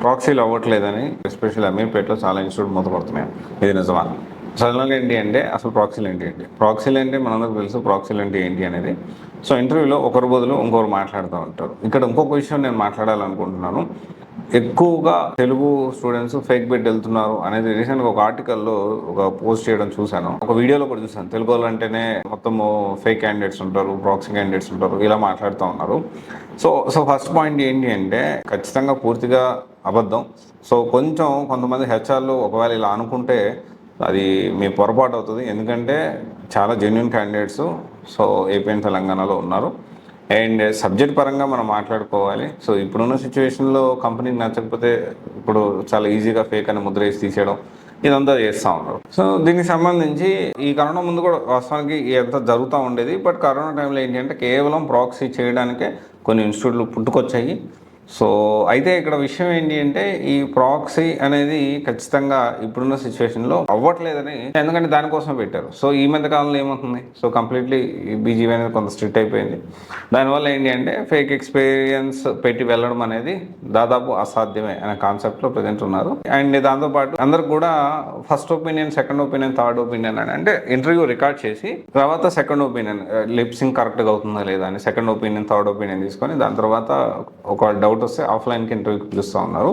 ప్రాక్సీలు అవ్వట్లేదని especially అమీర్పేటలో చాలా institute మూతపడుతున్నాయి. ఇది నిజమా? సడన్గా ఏంటి అంటే అసలు ప్రాక్సీలు ఏంటి ప్రాక్సీలు అంటే మనందరికి తెలుసు ప్రాక్సీలు అంటే ఏంటి అనేది. సో ఇంటర్వ్యూలో ఒకరి బదులు ఇంకొకరు మాట్లాడుతూ ఉంటారు. ఇక్కడ ఇంకొక విషయం నేను మాట్లాడాలనుకుంటున్నాను. ఎక్కువగా తెలుగు స్టూడెంట్స్ ఫేక్ బెడ్ వెళ్తున్నారు అనేది రీసెంట్గా ఒక ఆర్టికల్లో ఒక పోస్ట్ చేయడం చూశాను. ఒక వీడియోలో కూడా చూశాను. తెలుగు వాళ్ళు అంటేనే మొత్తము ఫేక్ క్యాండిడేట్స్ ఉంటారు, ప్రాక్సీ క్యాండిడేట్స్ ఉంటారు, ఇలా మాట్లాడుతూ ఉన్నారు. సో ఫస్ట్ పాయింట్ ఏంటి అంటే ఖచ్చితంగా పూర్తిగా అబద్ధం. సో కొంతమంది హెచ్ఆర్లు ఒకవేళ ఇలా అనుకుంటే అది మీ పొరపాటు అవుతుంది. ఎందుకంటే చాలా genuine candidates so AP and తెలంగాణలో ఉన్నారు. అండ్ సబ్జెక్ట్ పరంగా మనం మాట్లాడుకోవాలి. సో ఇప్పుడున్న సిచ్యువేషన్లో కంపెనీకి నచ్చకపోతే ఇప్పుడు చాలా ఈజీగా ఫేక్ అని ముద్ర వేసి తీసేయడం ఇదంతా చేస్తూ ఉన్నారు. సో దీనికి సంబంధించి ఈ కరోనా ముందు కూడా వాస్తవానికి ఇదంతా జరుగుతూ ఉండేది. బట్ కరోనా టైంలో ఏంటి అంటే కేవలం ప్రాక్సీ చేయడానికే కొన్ని ఇన్స్టిట్యూట్లు పుట్టుకొచ్చాయి. సో అయితే ఇక్కడ విషయం ఏంటి అంటే ఈ ప్రాక్సీ అనేది ఖచ్చితంగా ఇప్పుడున్న సిచ్యువేషన్లో అవ్వట్లేదని, ఎందుకంటే దానికోసం పెట్టారు. సో ఈ మధ్య కాలంలో ఏమవుతుంది, సో కంప్లీట్లీ బీజీవీ అనేది కొంత స్ట్రిక్ట్ అయిపోయింది. దానివల్ల ఏంటి అంటే ఫేక్ ఎక్స్పీరియన్స్ పెట్టి వెళ్ళడం అనేది దాదాపు అసాధ్యమే అనే కాన్సెప్ట్లో ప్రజెంట్ ఉన్నారు. అండ్ దాంతోపాటు అందరికి కూడా first opinion, second opinion, third opinion అని అంటే ఇంటర్వ్యూ రికార్డ్ చేసి తర్వాత సెకండ్ ఒపీనియన్ లిప్సింగ్ కరెక్ట్గా అవుతుందా లేదా అని సెకండ్ ఒపీనియన్, థర్డ్ ఒపీనియన్ తీసుకొని దాని తర్వాత ఒక డౌట్ వస్తే ఆఫ్లైన్కి ఇంటర్వ్యూకి పిలుస్తూ ఉన్నారు.